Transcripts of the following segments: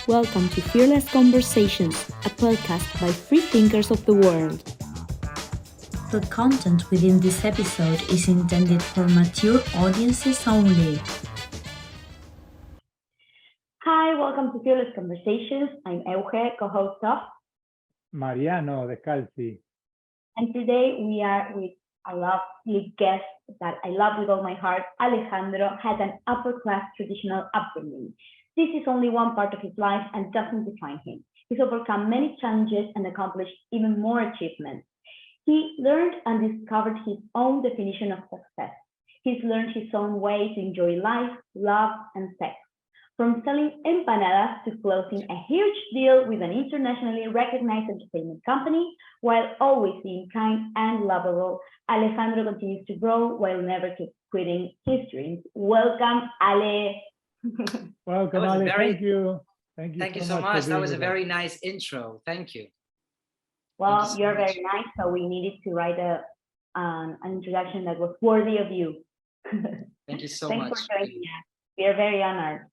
Welcome to Fearless Conversations, a podcast by free thinkers of the world. The content within this episode is intended for mature audiences only. Hi, welcome to Fearless Conversations. I'm Euge, co-host of Mariano, Descalzi. And today we are with a lovely guest that I love with all my heart. Alejandro has an upper-class traditional upbringing. This is only one part of his life and doesn't define him. He's overcome many challenges and accomplished even more achievements. He learned and discovered his own definition of success. He's learned his own way to enjoy life, love, and sex. From selling empanadas to closing a huge deal with an internationally recognized entertainment company, while always being kind and lovable, Alejandro continues to grow while never quitting his dreams. Welcome, Ale. Welcome, Ale. Thank you. Thank you so much. That was a very nice intro. Thank you. Well, you're very nice, so we needed to write an introduction that was worthy of you. Thank you so much. Thanks for joining us. We are very honored.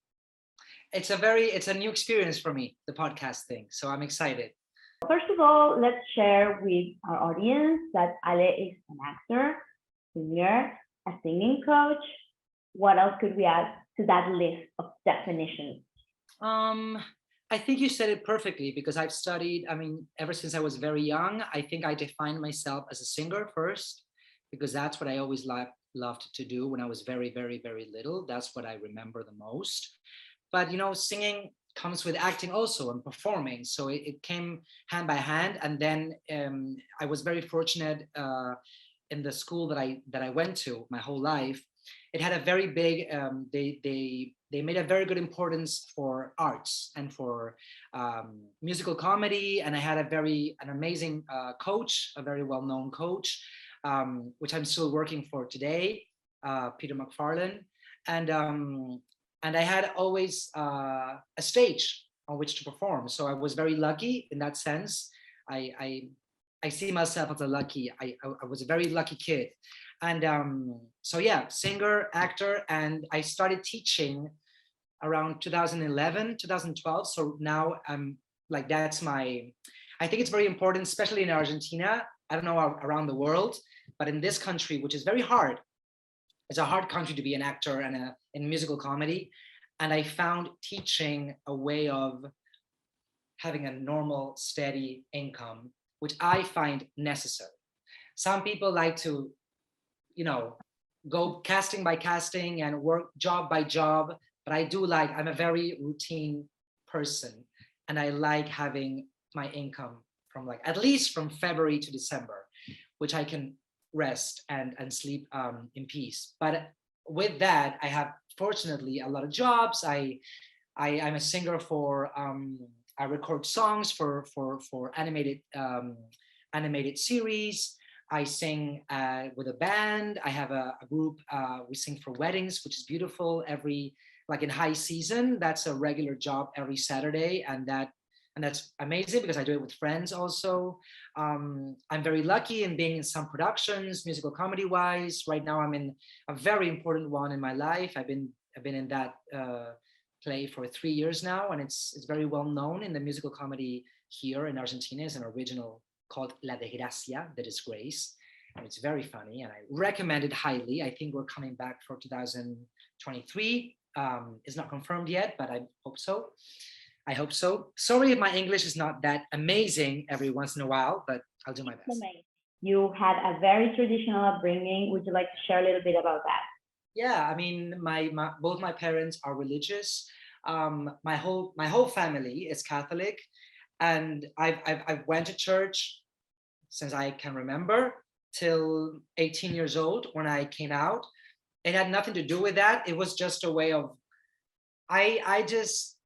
It's a new experience for me, the podcast thing. So I'm excited. First of all, let's share with our audience that Ale is an actor, singer, a singing coach. What else could we add to that list of definitions? I think you said it perfectly because I've studied, ever since I was very young, I think I defined myself as a singer first, because that's what I always loved to do when I was very, very, very little. That's what I remember the most. But, singing comes with acting also and performing. So it came hand by hand. And then I was very fortunate in the school that I went to my whole life. It had a very big, they made a very good importance for arts and for musical comedy. And I had an amazing coach, a very well-known coach, which I'm still working for today, Peter McFarlane. And I had always a stage on which to perform. So I was very lucky in that sense. I see myself as I was a very lucky kid. And so yeah, singer, actor, and I started teaching around 2011, 2012. So now I'm like, I think it's very important, especially in Argentina. I don't know around the world, but in this country, which is very hard, it's a hard country to be an actor and in musical comedy. And I found teaching a way of having a normal, steady income, which I find necessary. Some people like to, go casting by casting and work job by job. But I'm a very routine person. And I like having my income from at least from February to December, which I can rest and sleep in peace. But with that, I have fortunately a lot of jobs. I'm a singer for I record songs for animated series. I sing with a band. I have a group. We sing for weddings, which is beautiful. In high season, that's a regular job every Saturday, and that's amazing because I do it with friends also. I'm very lucky in being in some productions, musical comedy wise. Right now, I'm in a very important one in my life. I've been in that play for 3 years now, and it's very well known in the musical comedy here in Argentina. It's an original called La Desgracia, The Disgrace, and it's very funny, and I recommend it highly. I think we're coming back for 2023. It's not confirmed yet, but I hope so. Sorry if my English is not that amazing every once in a while, but I'll do my best. You had a very traditional upbringing. Would you like to share a little bit about that? Yeah, both my parents are religious. My whole family is Catholic, and I've went to church since I can remember till 18 years old when I came out. It had nothing to do with that. It was just a way of, I'm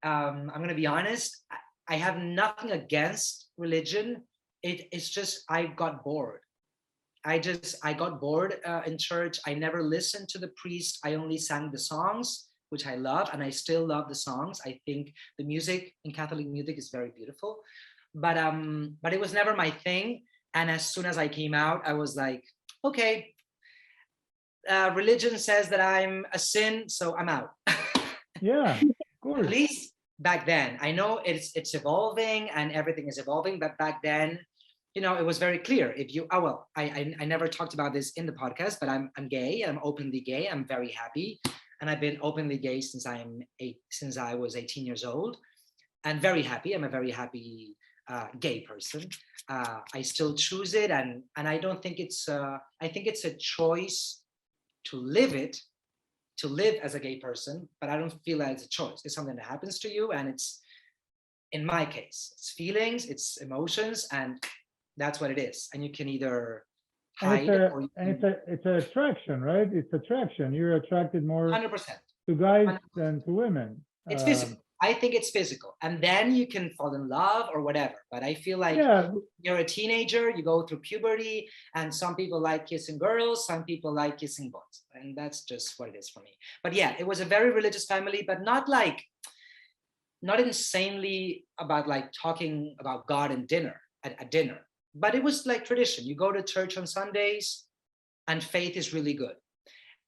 going to be honest, I have nothing against religion. It's just, I got bored. I got bored in church. I never listened to the priest. I only sang the songs, which I love, and I still love the songs. I think the music in Catholic music is very beautiful, but it was never my thing. And as soon as I came out, I was like, okay, religion says that I'm a sin, so I'm out. Yeah, cool. At least back then. I know it's evolving and everything is evolving, but back then, you know, it was very clear. If you, oh well, I never talked about this in the podcast, but I'm gay. I'm openly gay. I'm very happy, and I've been openly gay since since I was 18 years old, and very happy. I'm a very happy gay person. I still choose it, and I don't think it's. I think it's a choice to live it, to live as a gay person, but I don't feel that it's a choice. It's something that happens to you, and it's, in my case, it's feelings, it's emotions, and that's what it is. And you can either hide or you can, it's an attraction, right? It's attraction. You're attracted more 100%. to guys 100%. than to women. It's physical. I think it's physical, and then you can fall in love or whatever. But I feel like you're a teenager, you go through puberty, and some people like kissing girls, some people like kissing boys, and that's just what it is for me. But yeah, it was a very religious family, but not insanely about like talking about God and dinner at dinner. But it was like tradition. You go to church on Sundays, and faith is really good,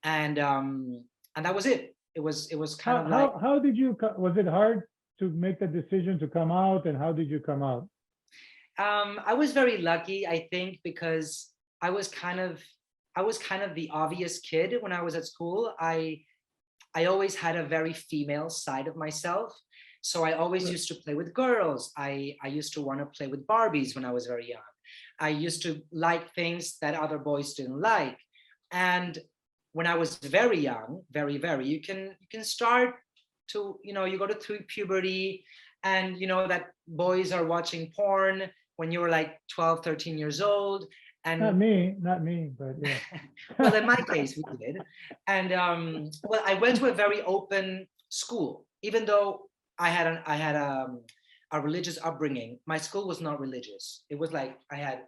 and that was it. It was kind of like, how did you, was it hard to make the decision to come out, and how did you come out? I was very lucky, I think, because I was kind of the obvious kid when I was at school. I always had a very female side of myself. So I always used to play with girls. I used to want to play with Barbies when I was very young. I used to like things that other boys didn't like. And when I was very young, very, you can start to, you know, you go to puberty, and you know that boys are watching porn when you're like 12, 13 years old. And not me, but yeah. well, in my case, we did. And well, I went to a very open school, even though I had a religious upbringing. My school was not religious. It was like I had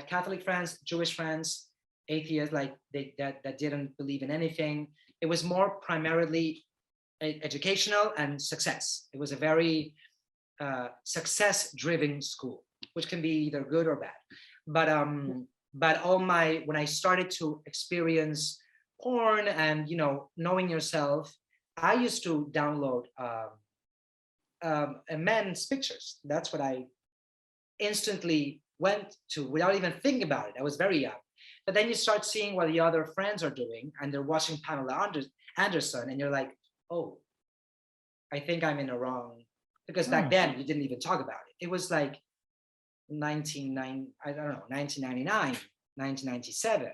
Catholic friends, Jewish friends, atheists, like that didn't believe in anything. It was more primarily educational and success. It was a very success-driven school, which can be either good or bad. But when I started to experience porn and, you know, knowing yourself, I used to download a men's pictures. That's what I instantly went to without even thinking about it. I was very young. But then you start seeing what the other friends are doing, and they're watching Pamela Anderson, and you're like, oh, I think I'm in the wrong. Because back then you didn't even talk about it. It was like 1999, 1997.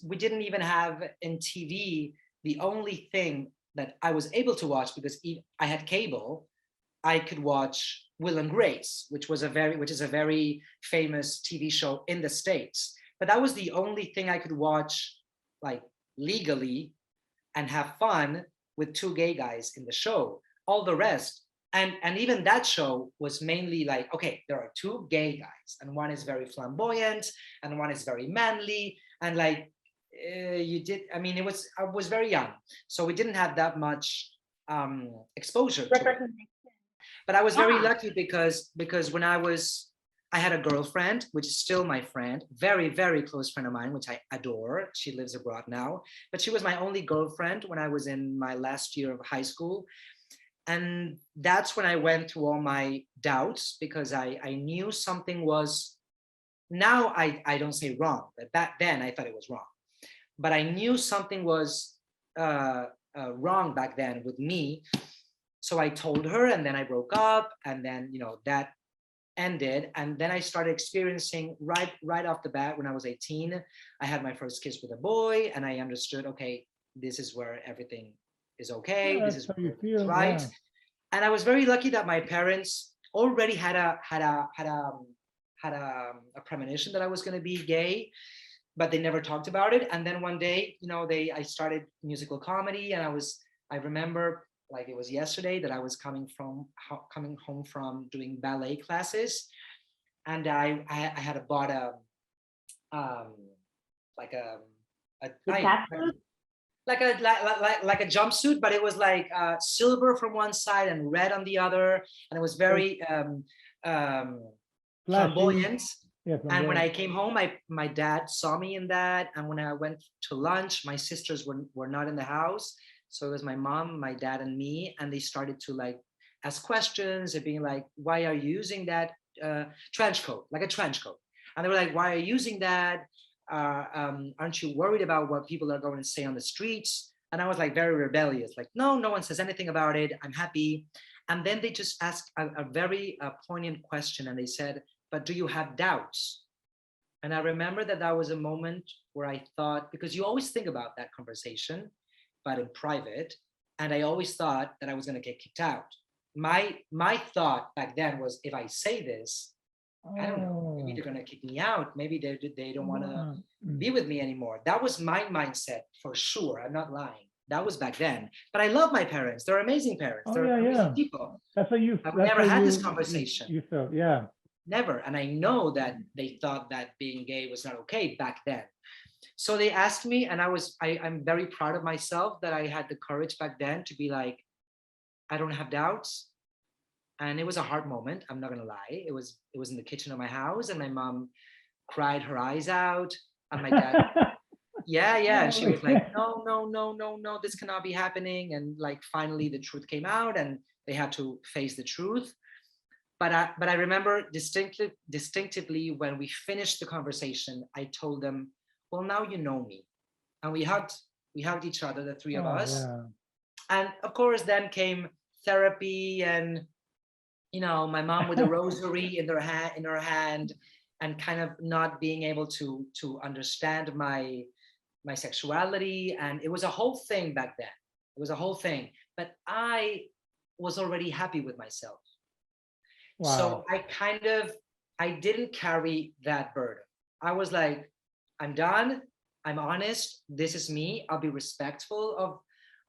We didn't even have in TV, the only thing that I was able to watch, because I had cable, I could watch Will and Grace, which is a very famous TV show in the States. But that was the only thing I could watch like legally and have fun with two gay guys in the show. All the rest, and even that show was mainly like, okay, there are two gay guys, and one is very flamboyant and one is very manly, and like I was very young, so we didn't have that much exposure to it. But I was very lucky because when I had a girlfriend, which is still my friend, very, very close friend of mine, which I adore. She lives abroad now, but she was my only girlfriend when I was in my last year of high school. And that's when I went through all my doubts, because I knew something was, now I don't say wrong, but back then I thought it was wrong. But I knew something was wrong back then with me. So I told her, and then I broke up, and then, you know, that ended. And then I started experiencing right off the bat when I was 18, I had my first kiss with a boy, and I understood, okay, this is where everything is okay. Yeah, this is how you feel, right. yeah. And I was very lucky that my parents already had a premonition that I was going to be gay, but they never talked about it. And then one day, you know, I started musical comedy, and I remember like it was yesterday that I was coming home from doing ballet classes, and I had bought like a jumpsuit, but it was like silver from one side and red on the other, and it was very flamboyant. Yeah, and when I came home, my dad saw me in that, and when I went to lunch, my sisters were not in the house, so it was my mom, my dad, and me, and they started to like ask questions and being like, why are you using that trench coat, like a trench coat? And they were like, why are you using that? Aren't you worried about what people are going to say on the streets? And I was like very rebellious, like, no one says anything about it. I'm happy. And then they just asked a very poignant question. And they said, but do you have doubts? And I remember that was a moment where I thought, because you always think about that conversation, but in private. And I always thought that I was going to get kicked out. My thought back then was, if I say this, I don't know, maybe they're going to kick me out. Maybe they don't want to be with me anymore. That was my mindset for sure. I'm not lying. That was back then. But I love my parents. They're amazing parents. They're amazing people. That's what you. I've never had this conversation. You felt, yeah. Never. And I know that they thought that being gay was not okay back then. So they asked me, and I'm very proud of myself that I had the courage back then to be like, I don't have doubts. And it was a hard moment. I'm not gonna lie. It was in the kitchen of my house, and my mom cried her eyes out, and my dad, yeah. And she was like, no, this cannot be happening. And like, finally the truth came out, and they had to face the truth. But I remember distinctively when we finished the conversation, I told them, well, now you know me. And we hugged each other, the three of us. Yeah. And of course, then came therapy, and my mom with a rosary in her hand, and kind of not being able to understand my sexuality. And it was a whole thing back then. It was a whole thing. But I was already happy with myself. Wow. So I didn't carry that burden. I was like, I'm done. I'm honest. This is me. I'll be respectful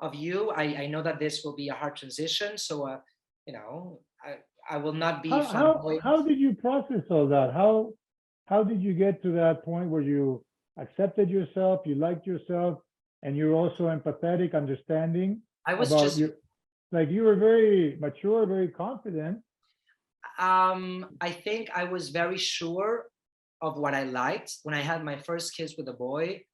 of you. I know that this will be a hard transition. So, I will not be. How did you process all that? How did you get to that point where you accepted yourself, you liked yourself, and you're also empathetic, understanding? I was you were very mature, very confident. I think I was very sure of what I liked. When I had my first kiss with a boy,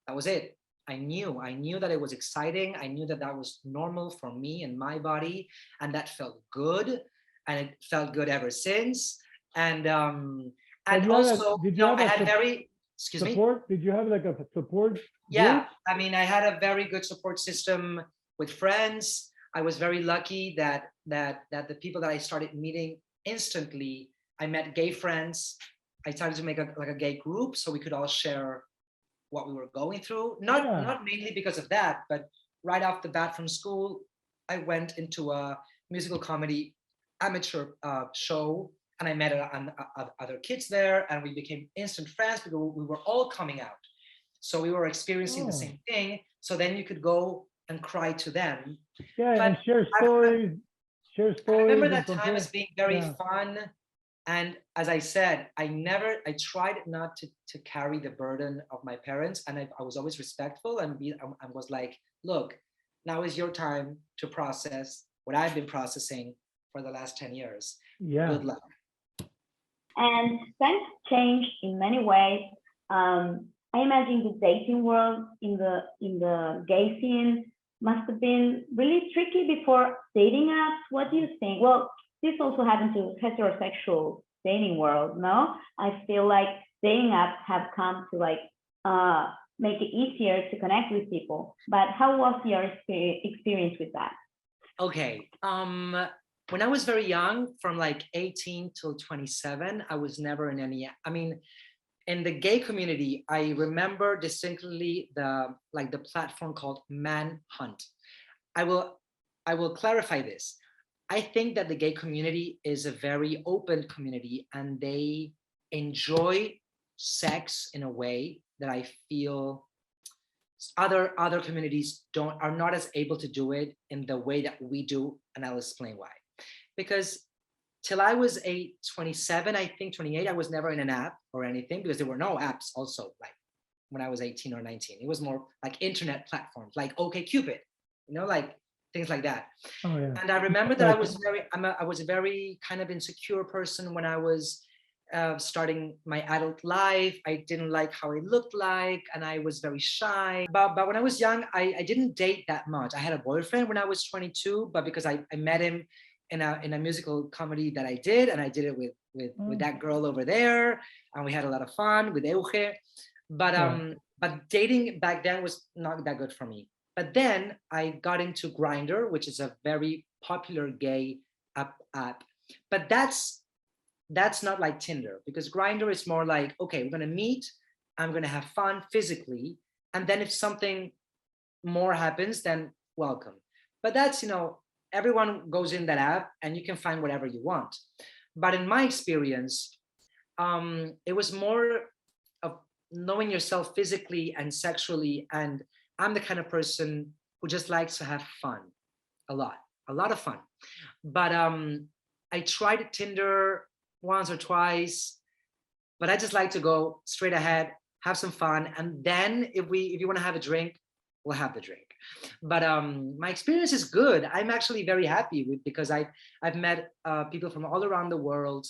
that was it. I knew that it was exciting. I knew that was normal for me and my body, and that felt good, and it felt good ever since. And also, I had very support. Did you have like a support? Yeah, group? I mean, I had a very good support system with friends. I was very lucky that the people that I started meeting instantly, I met gay friends. I started to make a gay group so we could all share what we were going through. Not mainly because of that, but right off the bat from school, I went into a musical comedy amateur show, and I met other kids there, and we became instant friends because we were all coming out. So we were experiencing the same thing. So then you could go and cry to them. Yeah, but and share stories. I remember that time as being very fun. And as I said, I tried not to carry the burden of my parents. And I was always respectful and I was like, look, now is your time to process what I've been processing for the last 10 years. Yeah. Good luck. And times changed in many ways. I imagine the dating world in the gay scene must have been really tricky before dating apps. What do you think? Well, this also happened to heterosexual dating world, no? I feel like dating apps have come to make it easier to connect with people. But how was your experience with that? Okay. When I was very young, from like 18 till 27, I was never in any, in the gay community, I remember distinctly the platform called Manhunt. I will clarify this. I think that the gay community is a very open community, and they enjoy sex in a way that I feel other communities are not as able to do it in the way that we do, and I'll explain why. Because till I was 27, I think 28, I was never in an app or anything, because there were no apps also, like when I was 18 or 19. It was more like internet platforms, like OkCupid, like things like that. Oh, yeah. And I remember that I was a very kind of insecure person when I was starting my adult life. I didn't like how I looked like, and I was very shy. But when I was young, I didn't date that much. I had a boyfriend when I was 22, but because I met him in a musical comedy that I did, and I did it with that girl over there, and we had a lot of fun with Euge. But dating back then was not that good for me. But then I got into Grindr, which is a very popular gay app. But that's not like Tinder, because Grindr is more like, okay, we're gonna meet, I'm gonna have fun physically, and then if something more happens, then welcome. But that's, everyone goes in that app and you can find whatever you want. But in my experience, it was more of knowing yourself physically and sexually. And I'm the kind of person who just likes to have fun, a lot of fun. But I tried Tinder once or twice, but I just like to go straight ahead, have some fun, and then if you want to have a drink, we'll have the drink. But my experience is good. I'm actually very happy because I've met people from all around the world.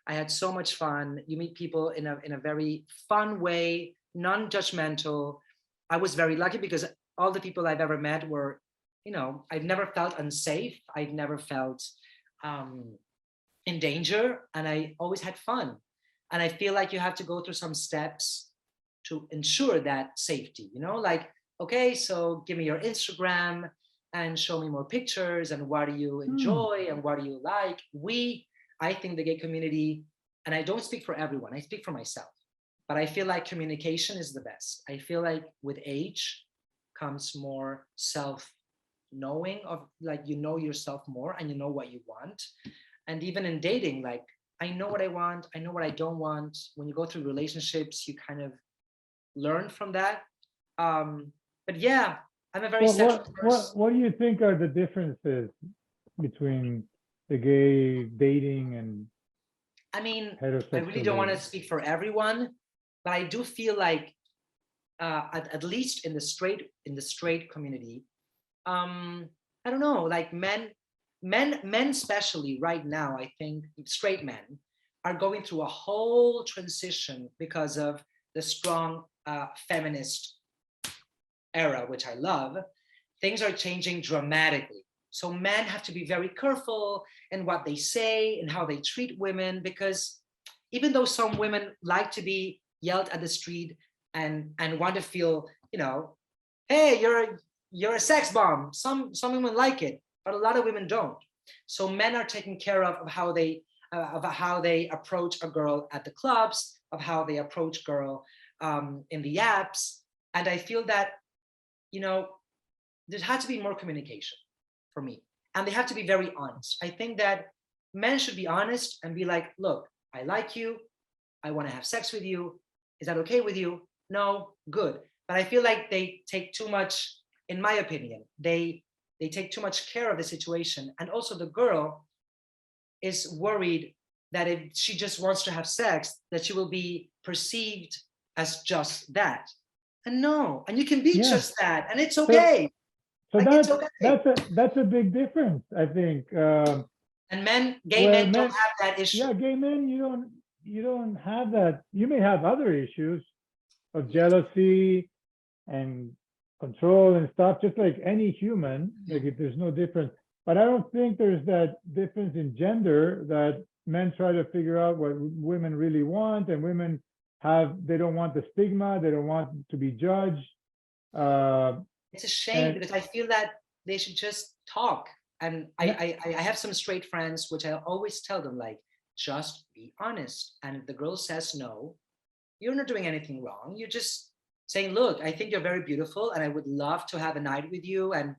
I had so much fun. You meet people in a very fun way, non-judgmental. I was very lucky because all the people I've ever met were, I've never felt unsafe. I've never felt in danger, and I always had fun. And I feel like you have to go through some steps to ensure that safety, like, okay, so give me your Instagram and show me more pictures, and what do you enjoy and what do you like? I think the gay community, and I don't speak for everyone, I speak for myself, but I feel like communication is the best. I feel like with age comes more self-knowing of, like, you know yourself more and you know what you want. And even in dating, like, I know what I want, I know what I don't want. When you go through relationships, you kind of learn from that. But yeah, I'm a very sexual person. What do you think are the differences between the gay dating and I mean, heterosexual I really don't want to dating? speak for everyone, but I do feel like, at least in the straight community, I don't know, like men especially right now, I think straight men are going through a whole transition because of the strong feminist era, which I love. Things are changing dramatically. So men have to be very careful in what they say and how they treat women, because even though some women like to be yelled at the street and want to feel, hey, you're a sex bomb. Some women like it, but a lot of women don't. So men are taken care of how they approach a girl at the clubs, of how they approach girl in the apps. And I feel that, there had to be more communication for me. And they have to be very honest. I think that men should be honest and be like, look, I like you. I want to have sex with you. Is that okay with you? No, good. But I feel like they take too much, in my opinion, they take too much care of the situation. And also the girl is worried that if she just wants to have sex, that she will be perceived as just that. And no, and you can be just that, and it's okay. So like, that's it's okay. that's a big difference, I think. And gay men don't have that issue. Yeah, gay men, you don't have that. You may have other issues of jealousy and control and stuff, just like any human. Like, if there's no difference, but I don't think there's that difference in gender, that men try to figure out what women really want, and women they don't want the stigma, they don't want to be judged. It's a shame, because I feel that they should just talk. And I have some straight friends, which I always tell them, like, just be honest. And if the girl says no, you're not doing anything wrong. You're just saying, look, I think you're very beautiful and I would love to have a night with you. And,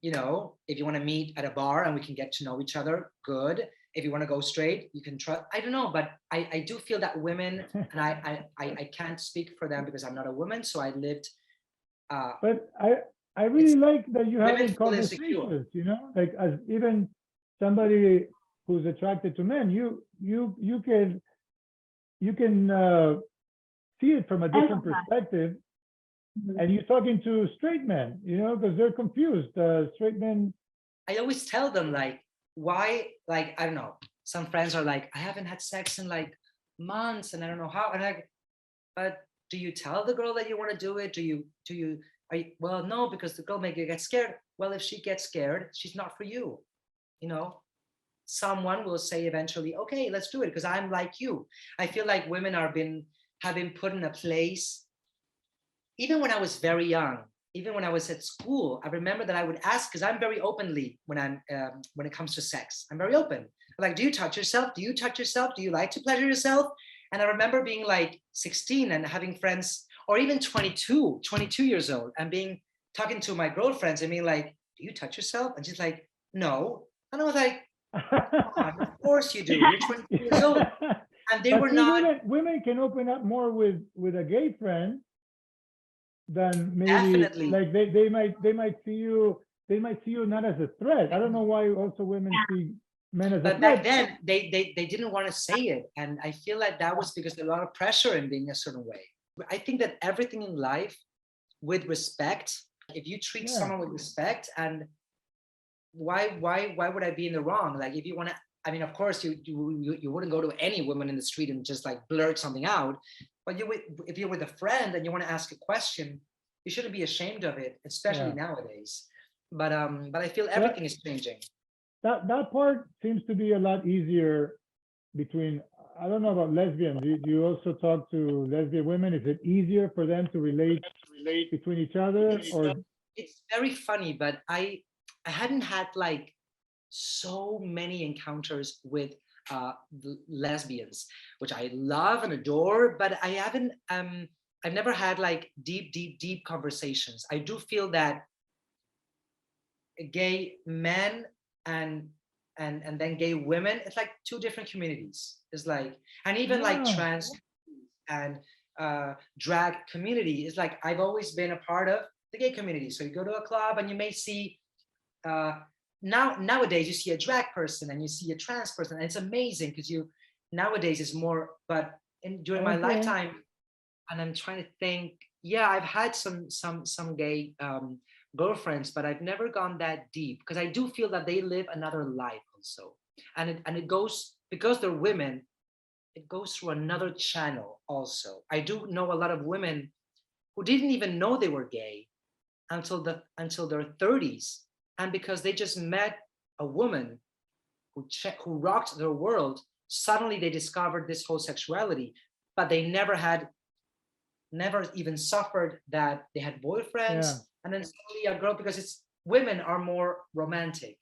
if you want to meet at a bar and we can get to know each other, good. If you want to go straight, you can try. I don't know, but I do feel that women, and I can't speak for them because I'm not a woman, so I lived. But I really like that you having conversations, like, as even somebody who's attracted to men, you can see it from a different perspective. And you're talking to straight men, because they're confused. Straight men. I always tell them, like, why, like, I don't know. Some friends are like, I haven't had sex in like months and I don't know how. And but do you tell the girl that you want to do it? Well, no, because the girl may get scared. Well, if she gets scared, she's not for you, someone will say eventually, okay, let's do it because I'm like you. I feel like women have been put in a place. Even when I was very young, even when I was at school, I remember that I would ask, because I'm very openly when it comes to sex, I'm very open. Like, do you touch yourself? Do you touch yourself? Do you like to pleasure yourself? And I remember being like 16 and having friends, or even 22 years old, and talking to my girlfriends and being like, do you touch yourself? And she's like, no. And I was like, oh, of course you do. You're 22 years old. And they were not. Women can open up more with a gay friend than maybe Definitely. like they might see you not as a threat. I don't know why also women see men as a But threat. back then they didn't want to say it, and I feel like that was because there's a lot of pressure in being a certain way. I think that everything in life with respect, if you treat someone with respect, and why would I be in the wrong? Like, if you want to, I mean, of course you wouldn't go to any woman in the street and just like blurt something out, but if you're with a friend and you want to ask a question, you shouldn't be ashamed of it, especially nowadays. But I feel everything is changing. That part seems to be a lot easier between, I don't know about lesbians. Do you also talk to lesbian women? Is it easier for them to relate between each other? Or it's very funny, but I hadn't had like so many encounters with lesbians, which I love and adore, but I haven't I've never had like deep conversations. I do feel that gay men and then gay women, it's like two different communities. It's like, and even like trans and drag community is like, I've always been a part of the gay community. So you go to a club and you may see nowadays you see a drag person and you see a trans person, and it's amazing because nowadays is more. But during my lifetime, and I'm trying to think, I've had some gay girlfriends, but I've never gone that deep because I do feel that they live another life also, and it goes, because they're women, it goes through another channel also. I do know a lot of women who didn't even know they were gay until their 30s, and because they just met a woman who rocked their world, suddenly they discovered this whole sexuality, but they never even suffered that they had boyfriends. And then suddenly a girl, because women are more romantic,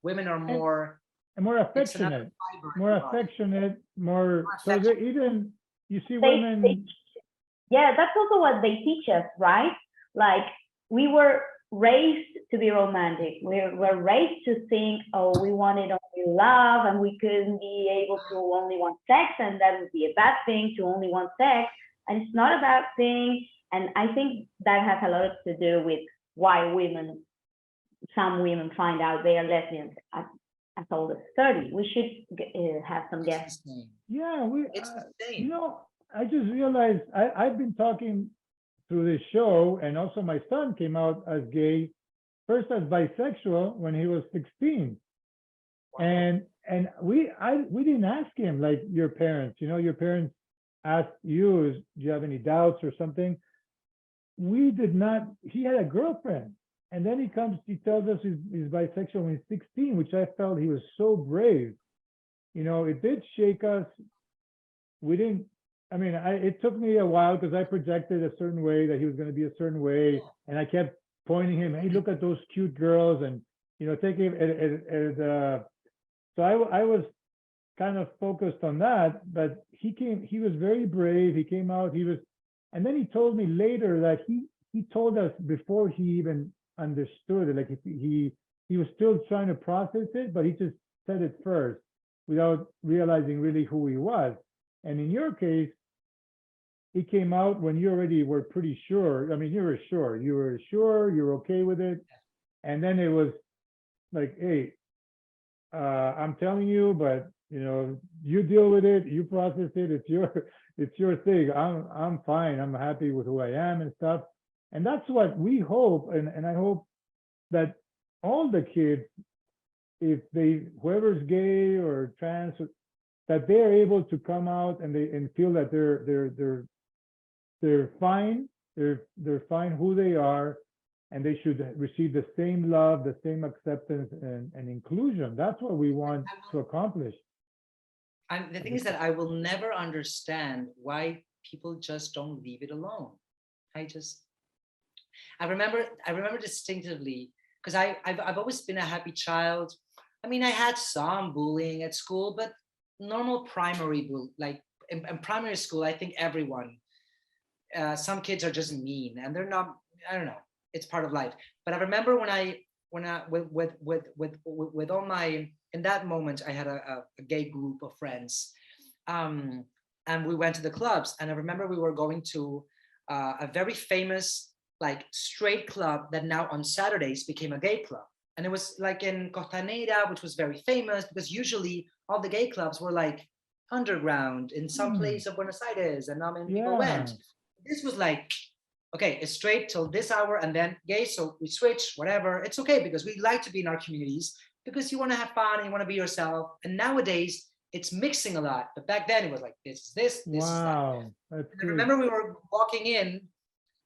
women are more affectionate, more so they even, you see women. That's also what they teach us, right? Like, we were raised to be romantic. We were raised to think, oh, we wanted only love, and we couldn't be able to only want sex, and that would be a bad thing to only want sex. And it's not a bad thing. And I think that has a lot to do with why some women find out they are lesbians as old as 30. We should have some guests. You know, I just realized I've been talking through this show, and also my son came out as gay, first as bisexual when he was 16. Wow. And we didn't ask him like your parents, your parents asked you, do you have any doubts or something? We did not. He had a girlfriend, and then he tells us he's bisexual when he's 16, which I felt he was so brave. It did shake us. We didn't, it took me a while because I projected a certain way that he was going to be a certain way. And I kept pointing him, hey, look at those cute girls, and, taking it. So I was kind of focused on that, but he was very brave. He came out, and then he told me later that he told us before he even understood it. Like he was still trying to process it, but he just said it first without realizing really who he was. And in your case, he came out when you already were pretty sure. You were sure. You're okay with it. And then it was like, hey, I'm telling you, but you deal with it, you process it. It's your thing. I'm fine. I'm happy with who I am and stuff. And that's what we hope. And I hope that all the kids, if whoever's gay or trans, that they're able to come out and feel that they're fine. They're fine who they are, and they should receive the same love, the same acceptance and inclusion. That's what we want to accomplish. The thing is that I will never understand why people just don't leave it alone. I remember distinctively, because I've always been a happy child. I mean, I had some bullying at school, but normal primary like in primary school, I think everyone, some kids are just mean and they're not, I don't know, it's part of life. But I remember with all my, in that moment, I had a gay group of friends, and we went to the clubs, and I remember we were going to a very famous like straight club that now on Saturdays became a gay club. And it was like in Costanera, which was very famous because usually all the gay clubs were like underground in some place of Buenos Aires, and not many people went. This was like, okay, it's straight till this hour and then gay, so we switch, whatever. It's okay because we like to be in our communities because you want to have fun and you want to be yourself. And nowadays it's mixing a lot, but back then it was like this is this, this is that. That's I remember we were walking in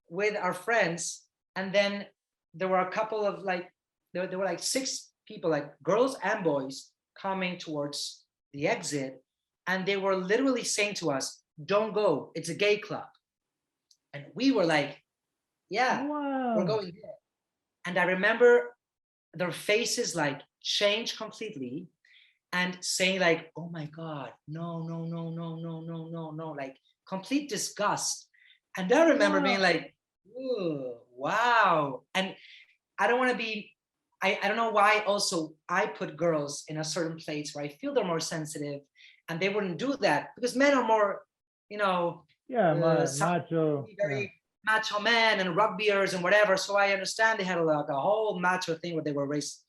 with our friends, and then there were a couple of like, there were like 6 people, like girls and boys, coming towards the exit, and they were literally saying to us, "Don't go, it's a gay club." And we were like, yeah, we're going there. And I remember their faces like changed completely and saying like, "Oh my God, no, no, no, no, no, no, no, no," like complete disgust. And I remember being like, ooh, wow. And I don't want to be, I don't know why also I put girls in a certain place where I feel they're more sensitive, and they wouldn't do that because men are more, you know, macho, very macho men and rugbyers and whatever. So I understand they had like a whole macho thing when they were raised.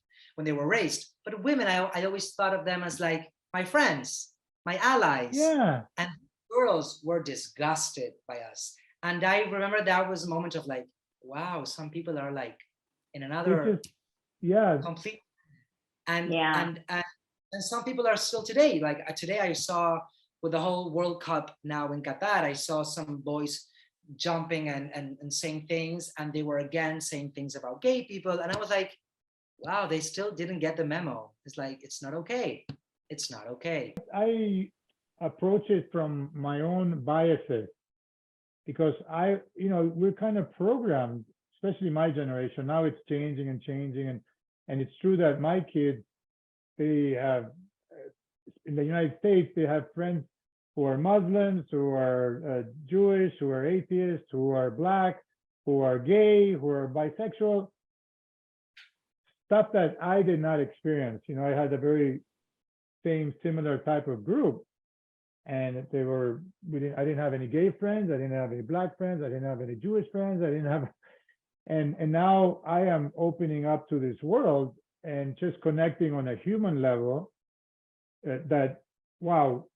But women, I always thought of them as like my friends, my allies. Yeah. And girls were disgusted by us. And I remember that was a moment of like, wow, some people are like in another complete. And some people are still today. Like today I saw with the whole World Cup now in Qatar, I saw some boys jumping and saying things, and they were again saying things about gay people. And I was like, wow, they still didn't get the memo. It's like, it's not okay. It's not okay. I approach it from my own biases because we're kind of programmed, especially my generation. Now it's changing and changing. And it's true that my kids, they have, in the United States, they have friends who are Muslims, who are Jewish, who are atheists, who are Black, who are gay, who are bisexual. Stuff that I did not experience. I had a very similar type of group, and I didn't have any gay friends, I didn't have any Black friends, I didn't have any Jewish friends, I didn't have, and now I am opening up to this world and just connecting on a human level. That, wow,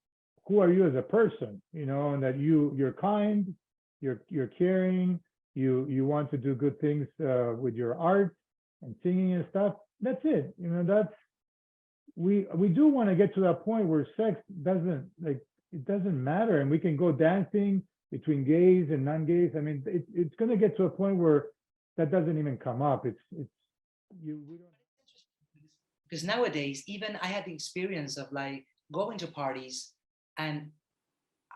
who are you as a person? And that you're kind, you're caring, you want to do good things with your art and singing and stuff. That's it. That's, we do want to get to that point where sex doesn't matter, and we can go dancing between gays and non-gays. I mean, it's going to get to a point where that doesn't even come up. We don't. Because nowadays, even I had the experience of like going to parties, and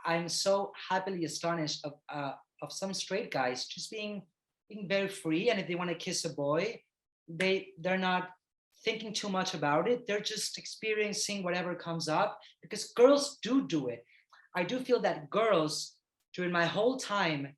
I'm so happily astonished of some straight guys just being very free, and if they want to kiss a boy, they're not thinking too much about it. They're just experiencing whatever comes up, because girls do it. I do feel that girls during my whole time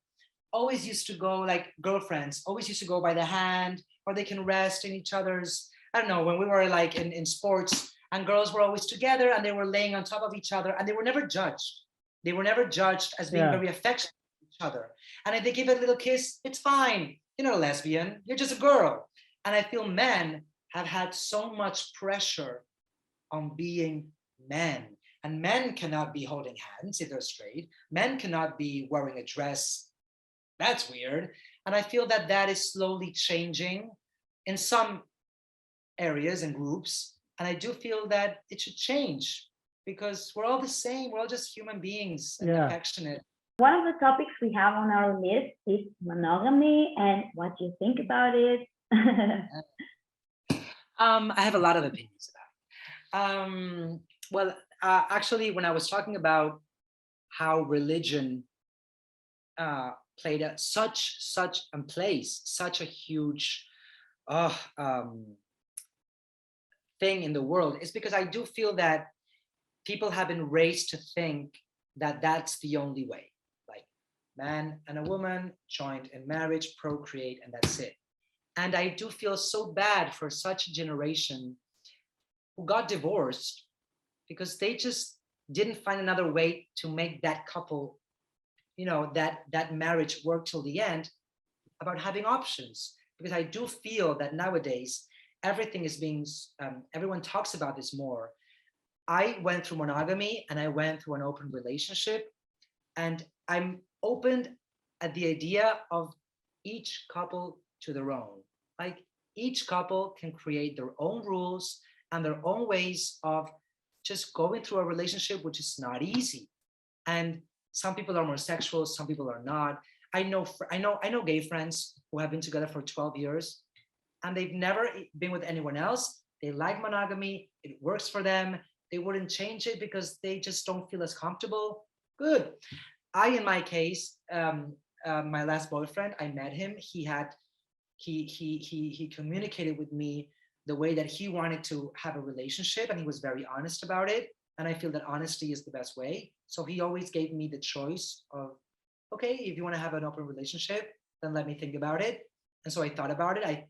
always used to go, like girlfriends always used to go by the hand, or they can rest in each other's, I don't know, when we were like in sports, and girls were always together and they were laying on top of each other, and they were never judged. They were never judged as being very affectionate to each other. And if they give a little kiss, it's fine. You're not a lesbian, you're just a girl. And I feel men have had so much pressure on being men. And men cannot be holding hands if they're straight. Men cannot be wearing a dress. That's weird. And I feel that that is slowly changing in some areas and groups. And I do feel that it should change, because we're all the same. We're all just human beings and affectionate. One of the topics we have on our list is monogamy, and what do you think about it? I have a lot of opinions about it. Well, actually, when I was talking about how religion played such a huge thing in the world, it's because I do feel that people have been raised to think that that's the only way. Like, man and a woman joined in marriage, procreate, and that's it. And I do feel so bad for such a generation who got divorced because they just didn't find another way to make that couple, that marriage work till the end, about having options. Because I do feel that nowadays, everything is being, everyone talks about this more. I went through monogamy and I went through an open relationship, and I'm open at the idea of each couple to their own. Like, each couple can create their own rules and their own ways of just going through a relationship, which is not easy. And some people are more sexual, some people are not. I know gay friends who have been together for 12 years and they've never been with anyone else. They like monogamy, it works for them. They wouldn't change it because they just don't feel as comfortable. Good. In my case, my last boyfriend, I met him. He communicated with me the way that he wanted to have a relationship, and he was very honest about it. And I feel that honesty is the best way. So he always gave me the choice of, okay, if you want to have an open relationship, then let me think about it. And so I thought about it.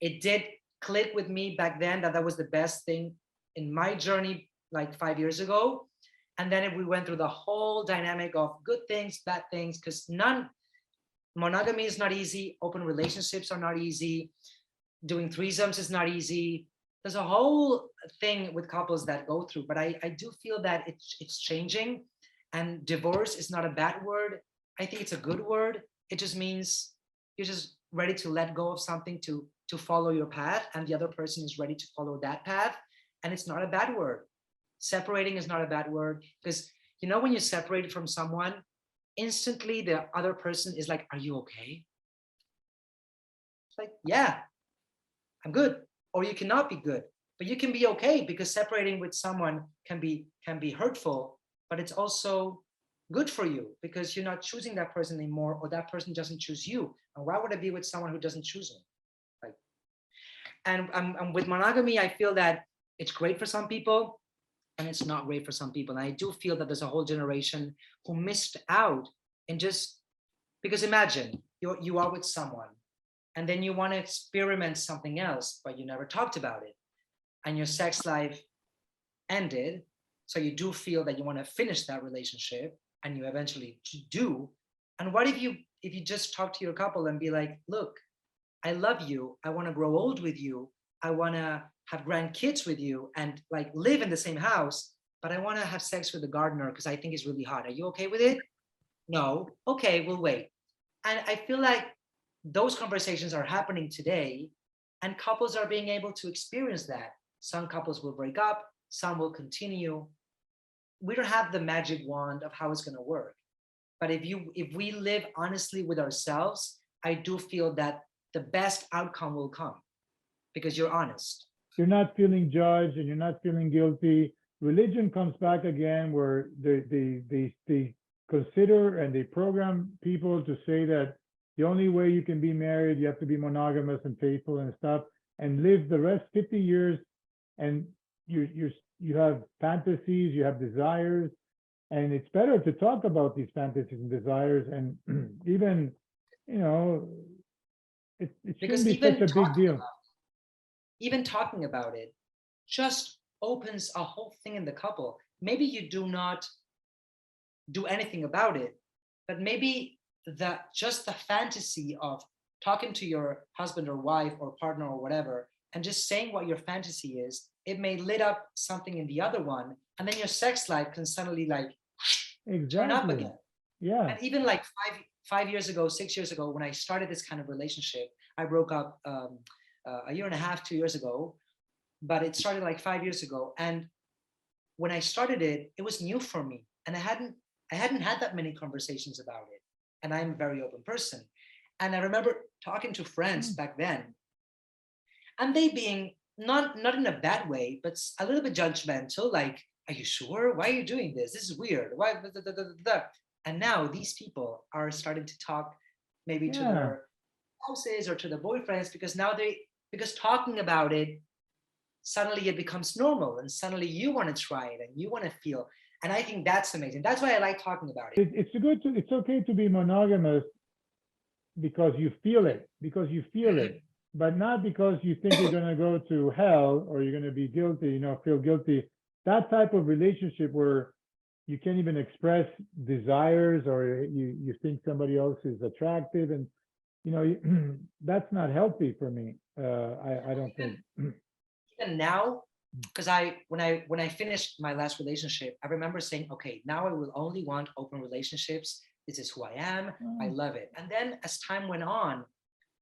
It did click with me back then that was the best thing in my journey, like 5 years ago. And then we went through the whole dynamic of good things, bad things, because monogamy is not easy. Open relationships are not easy. Doing threesomes is not easy. There's a whole thing with couples that go through, but I do feel that it's changing, and divorce is not a bad word. I think it's a good word. It just means you're just ready to let go of something to follow your path, and the other person is ready to follow that path. And it's not a bad word. Separating is not a bad word, because when you separate from someone, instantly the other person is like, are you okay? It's like, yeah, I'm good. Or you cannot be good, but you can be okay, because separating with someone can be hurtful, but it's also good for you because you're not choosing that person anymore, or that person doesn't choose you. And why would I be with someone who doesn't choose me? Like, and with monogamy, I feel that it's great for some people and it's not great for some people. And I do feel that there's a whole generation who missed out, and just because imagine you are with someone and then you want to experiment something else, but you never talked about it, and your sex life ended. So you do feel that you want to finish that relationship, and you eventually do. And what if you just talk to your couple and be like, look, I love you. I want to grow old with you. I want to have grandkids with you and like live in the same house, but I want to have sex with the gardener because I think he's really hot. Are you okay with it? No. Okay, we'll wait. And I feel like those conversations are happening today, and couples are being able to experience that. Some couples will break up, some will continue. We don't have the magic wand of how it's going to work. But if we live honestly with ourselves, I do feel that the best outcome will come because you're honest. You're not feeling judged and you're not feeling guilty. Religion comes back again, where they consider and they program people to say that the only way you can be married, you have to be monogamous and faithful and stuff, and live the rest 50 years. And you have fantasies, you have desires, and it's better to talk about these fantasies and desires. And even, it shouldn't be such a big deal. Even talking about it just opens a whole thing in the couple. Maybe you do not do anything about it, but maybe just the fantasy of talking to your husband or wife or partner or whatever, and just saying what your fantasy is, it may lit up something in the other one, and then your sex life can suddenly turn up again. Yeah. And even like 5 years ago, 6 years ago, when I started this kind of relationship, I broke up a year and a half, 2 years ago, but it started like 5 years ago. And when I started it, it was new for me, and I I hadn't had that many conversations about it. And I'm a very open person. And I remember talking to friends back then, and they being not in a bad way, but a little bit judgmental, like, are you sure? Why are you doing this? This is weird. Why? Da, da, da, da, da. And now these people are starting to talk maybe to Yeah. their spouses or to their boyfriends, because talking about it, suddenly it becomes normal, and suddenly you want to try it and you want to feel. And I think that's amazing. That's why I like talking about it. It's okay to be monogamous because you feel it, but not because you think you're going to go to hell or you're going to be guilty, feel guilty. That type of relationship where you can't even express desires, or you think somebody else is attractive, and that's not healthy for me. I don't think. Even now, because when I finished my last relationship, I remember saying, okay, now I will only want open relationships. This is who I am. I love it. And then as time went on,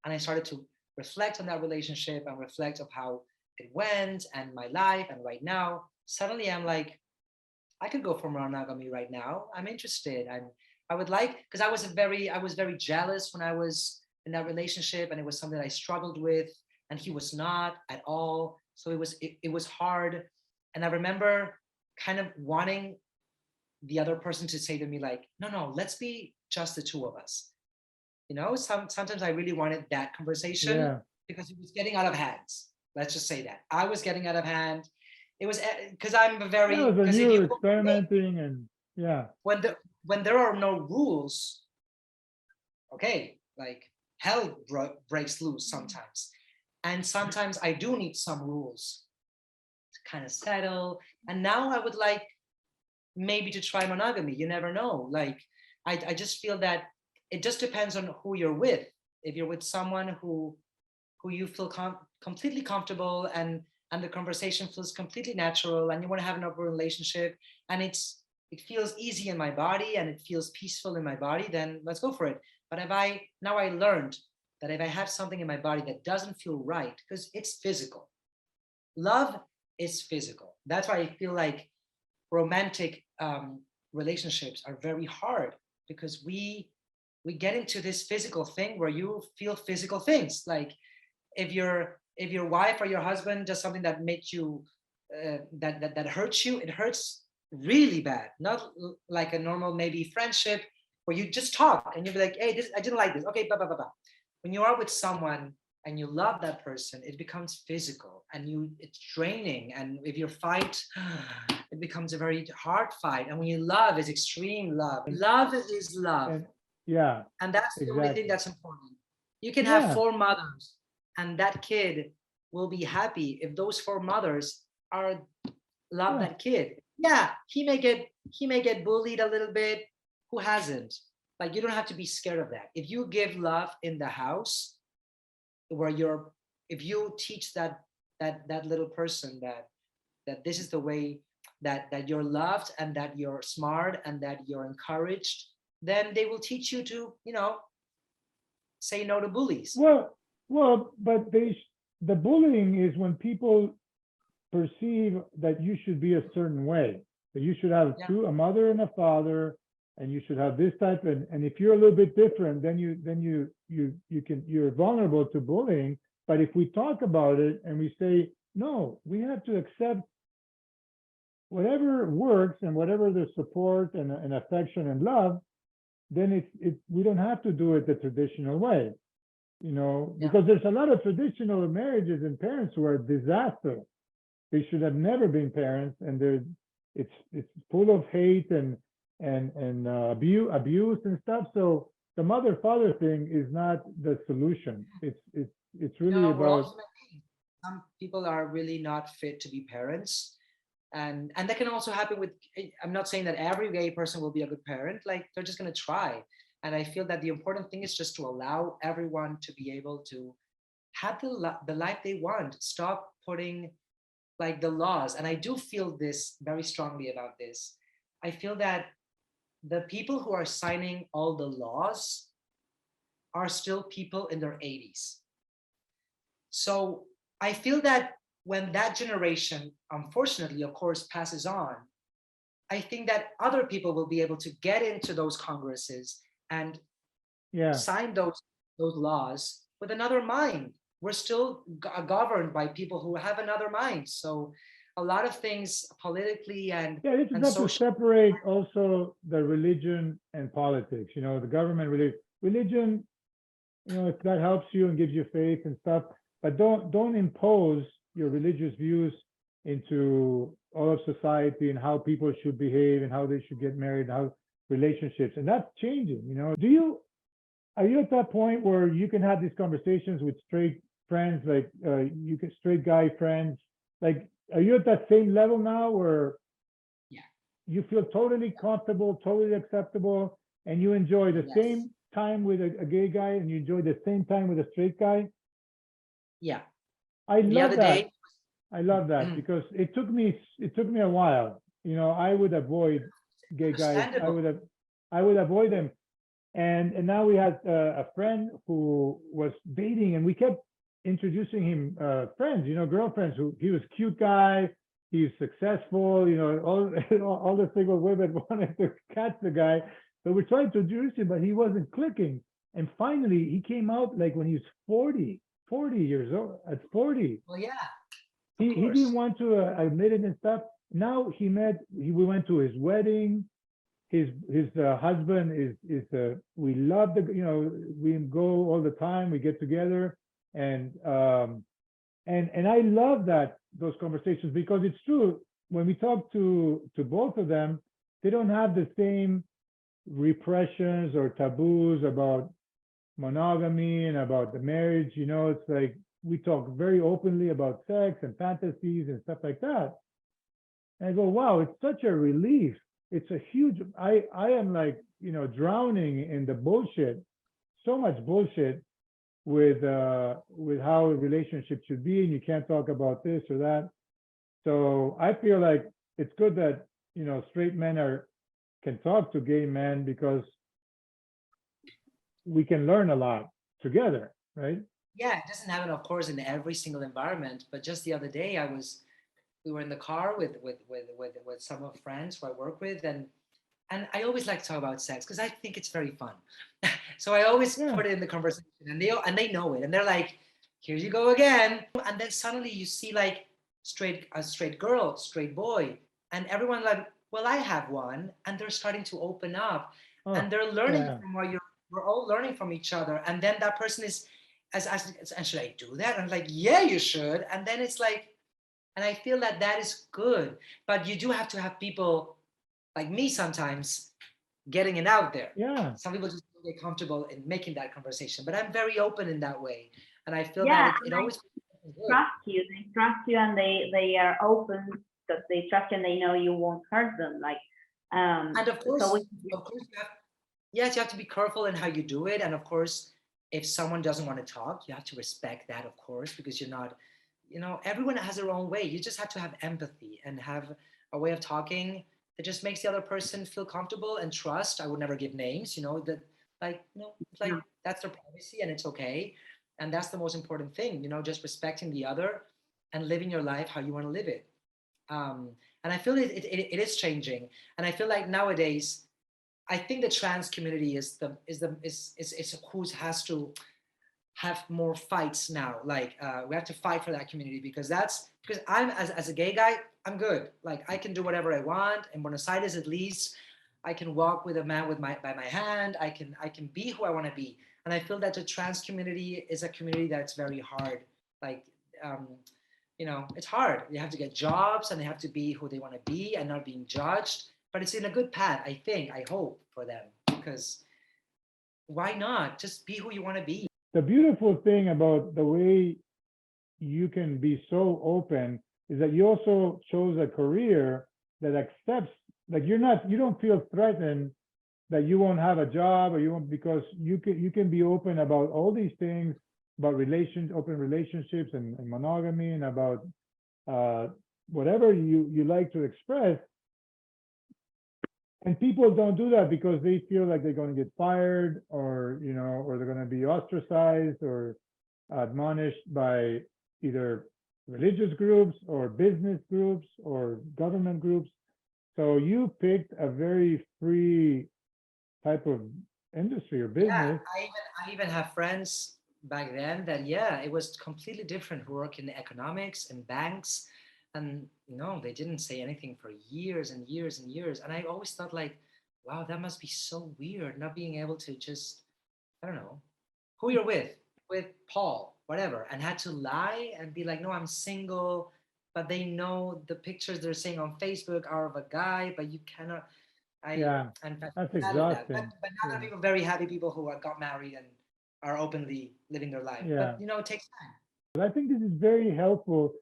and I started to reflect on that relationship and reflect of how it went and my life, and right now, suddenly I'm like, I could go for monogamy right now. I'm interested. I would like, because I was very jealous when I was in that relationship, and it was something I struggled with, and he was not at all. So it was hard. And I remember kind of wanting the other person to say to me, like, no, let's be just the two of us. Sometimes I really wanted that conversation, because it was getting out of hands. Let's just say that I was getting out of hand. It was because I'm a very, because you're experimenting, and when there are no rules, okay, like hell breaks loose sometimes. And sometimes I do need some rules to kind of settle. And now I would like maybe to try monogamy. You never know. Like, I just feel that it just depends on who you're with. If you're with someone who you feel completely comfortable, and the conversation feels completely natural, and you want to have an open relationship, and it feels easy in my body and it feels peaceful in my body, then let's go for it. But I learned that if I have something in my body that doesn't feel right, because it's physical, love is physical. That's why I feel like romantic relationships are very hard, because we get into this physical thing where you feel physical things. Like if your wife or your husband does something that makes you that hurts you, it hurts really bad. Not like a normal maybe friendship where you just talk and you'll be like, hey, I didn't like this. Okay, blah, blah, blah, blah. When you are with someone and you love that person, it becomes physical, and it's draining. And if you fight, it becomes a very hard fight. And when you love, it's extreme love. Love is love. And that's the only thing that's important. You can have 4 mothers, and that kid will be happy if those 4 mothers love that kid. Yeah, he may get bullied a little bit. Who hasn't? Like, you don't have to be scared of that. If you give love in the house, if you teach that little person that this is the way that you're loved, and that you're smart, and that you're encouraged, then they will teach you to, say no to bullies. Well, but the bullying is when people perceive that you should be a certain way, that you should have a mother and a father, and you should have this type, and if you're a little bit different, then you're vulnerable to bullying. But if we talk about it and we say, no, we have to accept whatever works, and whatever the support and affection and love, then we don't have to do it the traditional way, because there's a lot of traditional marriages and parents who are disaster. They should have never been parents, and it's full of hate and abuse and stuff. So the mother-father thing is not the solution. It's really about. Some people are really not fit to be parents, and that can also happen with. I'm not saying that every gay person will be a good parent. Like, they're just going to try. And I feel that the important thing is just to allow everyone to be able to have the life they want. Stop putting like the laws. And I do feel this very strongly about this. I feel that the people who are signing all the laws are still people in their 80s. So I feel that when that generation, unfortunately, of course, passes on, I think that other people will be able to get into those congresses and Yeah. sign those laws with another mind. We're still governed by people who have another mind. So a lot of things politically and Yeah, this is not to social. separate also the religion and politics, you know, the government religion, you know, if that helps you and gives you faith and stuff, but don't impose your religious views into all of society and how people should behave and how they should get married and how relationships, and that's changing, you know. Are you at that point where you can have these conversations with straight friends, like you can straight guy friends, like are you at that same level now where you feel totally comfortable, totally acceptable, and you enjoy the same time with a gay guy and you enjoy the same time with a straight guy? Yeah. I The love other that. day, I love that because it took me a while. You know, I would avoid gay guys. I would avoid them. And now we had a friend who was dating, and we kept introducing him friends, you know, girlfriends. Who he was a cute guy, he's successful, you know, all the single women wanted to catch the guy. So we tried to introduce him, but he wasn't clicking. And finally, he came out like when he was 40 years old. At 40, well, yeah, he didn't want to admit it and stuff. Now we went to his wedding. His husband is we love you know, we go all the time, we get together, and I love those conversations, because it's true, when we talk to both of them, they don't have the same repressions or taboos about monogamy and about the marriage. You know, it's like we talk very openly about sex and fantasies and stuff like that. And I go, wow, it's such a relief. It's a huge, I am like, you know, drowning in the bullshit, so much bullshit with how a relationship should be, and you can't talk about this or that. So I feel like it's good that, you know, straight men can talk to gay men, because we can learn a lot together, right? yeah, it doesn't happen, of course, in every single environment. But just the other day, we were in the car with some of friends who I work with, and I always like to talk about sex because I think it's very fun. So I always put it in the conversation, and they know it, and they're like, "Here you go again." And then suddenly you see like a straight girl, straight boy, and everyone like, "Well, I have one," and they're starting to open up, and they're learning from we're all learning from each other, and then that person is and should I do that? And I'm like, "Yeah, you should." And then it's like, and I feel that is good, but you do have to have people like me sometimes getting it out there. Yeah. Some people just don't get comfortable in making that conversation, but I'm very open in that way. And I feel Yeah, that it always trust you. They trust you, and they are open because they trust you and they know you won't hurt them. Like, and of course, so you have to be careful in how you do it. And of course, if someone doesn't want to talk, you have to respect that, of course, because you're not, you know, everyone has their own way. You just have to have empathy and have a way of talking that just makes the other person feel comfortable and trust. I would never give names, you know, that like, you know, it's like that's their privacy and it's okay. And that's the most important thing, you know, just respecting the other and living your life how you want to live it. And I feel it is changing. And I feel like nowadays, I think the trans community is who has to have more fights now. Like we have to fight for that community, because I'm as a gay guy, I'm good. Like I can do whatever I want. In Buenos Aires, at least, I can walk with a man by my hand. I can be who I want to be. And I feel that the trans community is a community that's very hard. Like you know, it's hard. They have to get jobs and they have to be who they want to be and not being judged. But it's in a good path, I hope, for them, because why not? Just be who you want to be. The beautiful thing about the way you can be so open is that you also chose a career that accepts, like you don't feel threatened that you won't have a job, or you won't, because you can be open about all these things, about open relationships and monogamy, and about whatever you like to express. And people don't do that because they feel like they're going to get fired, or, you know, or they're going to be ostracized or admonished by either religious groups or business groups or government groups. So you picked a very free type of industry or Yeah, business. I even have friends back then that, yeah, it was completely different, who work in economics and banks, and no, they didn't say anything for years and years and years. And I always thought like, wow, that must be so weird, not being able to just, I don't know, who you're with Paul, whatever, and had to lie and be like, no, I'm single, but they know the pictures they're saying on Facebook are of a guy, but you cannot. Yeah, I'm that's sad of that. exhausting. But now Yeah. there are people, very happy people who are, got married and are openly living their life. But Yeah. you know, it takes time. But I think this is very helpful.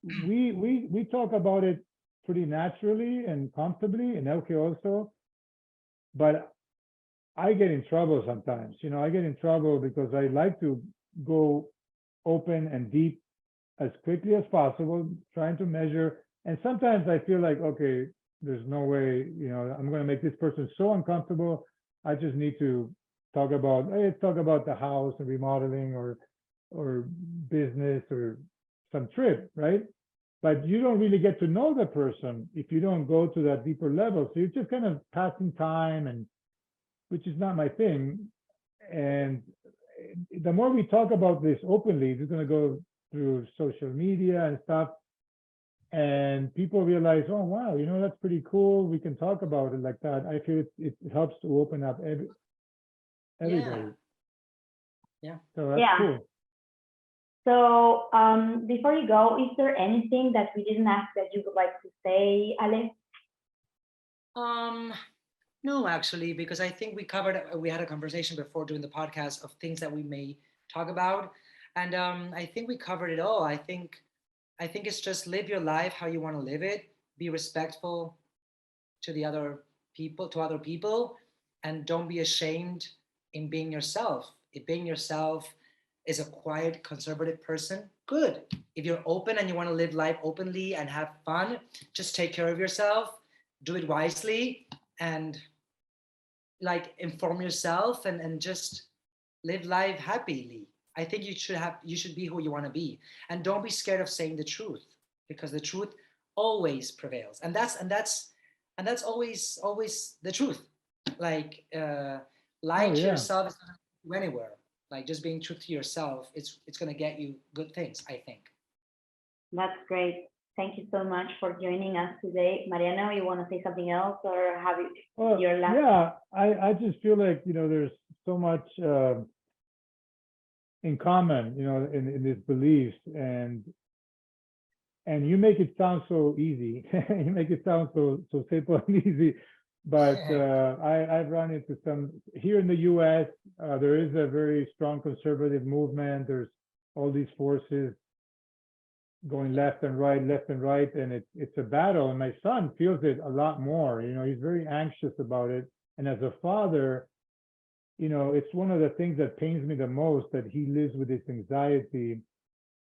We talk about it pretty naturally and comfortably, and Elke also, but I get in trouble sometimes. I get in trouble because I like to go open and deep as quickly as possible, trying to measure. And sometimes I feel like, okay, there's no way, I'm going to make this person so uncomfortable. I just need to talk about, hey, let's talk about the house and remodeling or business or some trip, right? But you don't really get to know the person if you don't go to that deeper level. So you're just kind of passing time, and which is not my thing. And the more we talk about this openly, it's going to go through social media and stuff. And people realize, oh, wow, that's pretty cool. We can talk about it like that. I feel it helps to open up everybody. Yeah. So that's Yeah. cool. So before you go, is there anything that we didn't ask that you would like to say, Ale? No, actually, because I think we had a conversation before doing the podcast of things that we may talk about, and I think we covered it all. I think it's just live your life how you want to live it. Be respectful to other people, and don't be ashamed in being yourself. If being yourself is a quiet, conservative person, good. If you're open and you want to live life openly and have fun, just take care of yourself, do it wisely, and like inform yourself and just live life happily. I think you should be who you want to be, and don't be scared of saying the truth, because the truth always prevails, and that's always the truth. Like lying Oh, to yeah. yourself is not going to go anywhere. Like just being true to yourself, it's going to get you good things, I think. That's great. Thank you so much for joining us today. Mariano, you want to say something else, or have you Well, your last? yeah, I just feel like, there's so much in common, in these beliefs, and you make it sound so easy. You make it sound so simple and easy. But I've run into some here in the U.S. There is a very strong conservative movement. There's all these forces going left and right, and it's a battle. And my son feels it a lot more. He's very anxious about it. And as a father, it's one of the things that pains me the most, that he lives with this anxiety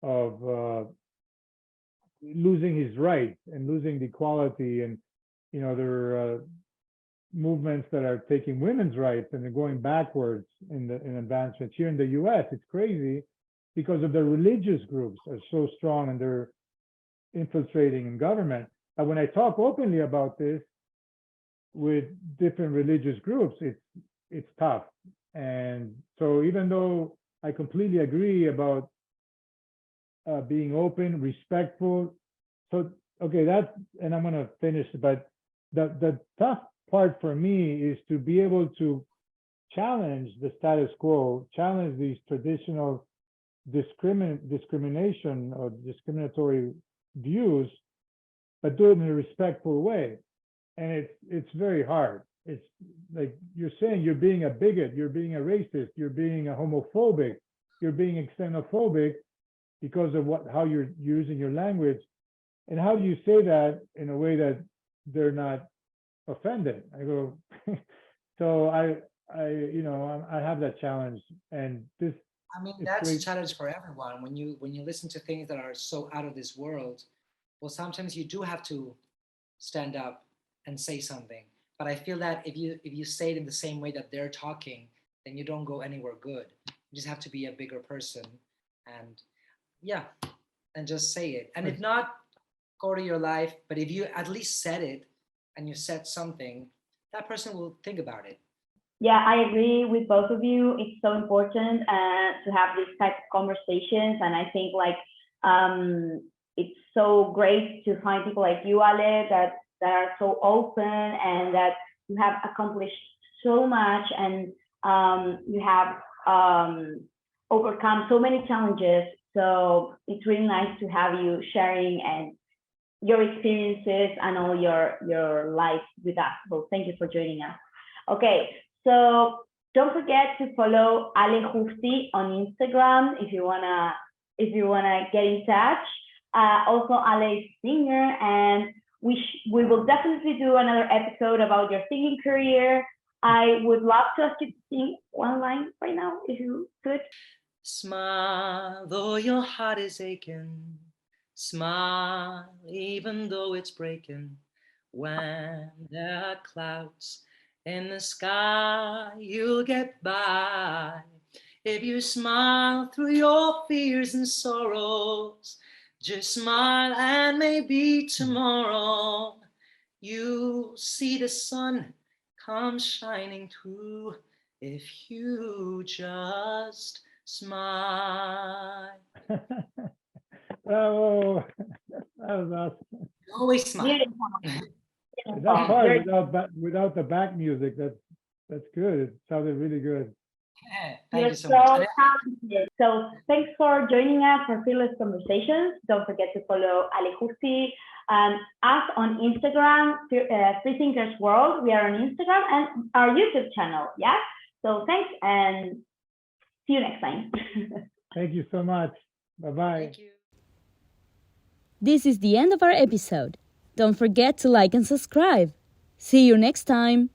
of losing his rights and losing the equality. And there are movements that are taking women's rights and they're going backwards in advancements here in the U.S. It's crazy because of the religious groups are so strong and they're infiltrating in government. But when I talk openly about this with different religious groups, it's tough. And so even though I completely agree about being open, respectful, so okay, and I'm going to finish, but the tough part for me is to be able to challenge the status quo, challenge these traditional discrimination or discriminatory views, but do it in a respectful way. And it's very hard. It's like you're saying, you're being a bigot, you're being a racist, you're being a homophobic, you're being a xenophobic because of how you're using your language. And how do you say that in a way that they're not offended? I go, so I have that challenge, and this. I mean, that's a challenge for everyone. When you listen to things that are so out of this world, well, sometimes you do have to stand up and say something. But I feel that if you say it in the same way that they're talking, then you don't go anywhere good. You just have to be a bigger person, and yeah, and just say it. And if not, go to your life. But if you at least said it, and you said something, that person will think about it. Yeah, I agree with both of you. It's so important to have these type of conversations, and I think like it's so great to find people like you, Ale, that are so open and that you have accomplished so much, and you have overcome so many challenges. So it's really nice to have you sharing and your experiences and all your life with us. So thank you for joining us. Okay, so don't forget to follow Ale Justi on Instagram if you wanna get in touch. Also, Ale is a singer, and we will definitely do another episode about your singing career. I would love to ask you to sing one line right now, if you could. Smile, though your heart is aching. Smile, even though it's breaking. When there are clouds in the sky, you'll get by. If you smile through your fears and sorrows, just smile and maybe tomorrow you'll see the sun come shining through if you just smile. Bravo. That was awesome. Always smile. That part without the back music, that's good. It sounded really good. Thank You're you so so much. talented. So thanks for joining us for Fearless Conversations. Don't forget to follow Ale Justi, us on Instagram, Free Thinkers World. We are on Instagram and our YouTube channel. Yeah. So thanks and see you next time. Thank you so much. Bye-bye. Thank you. This is the end of our episode. Don't forget to like and subscribe. See you next time.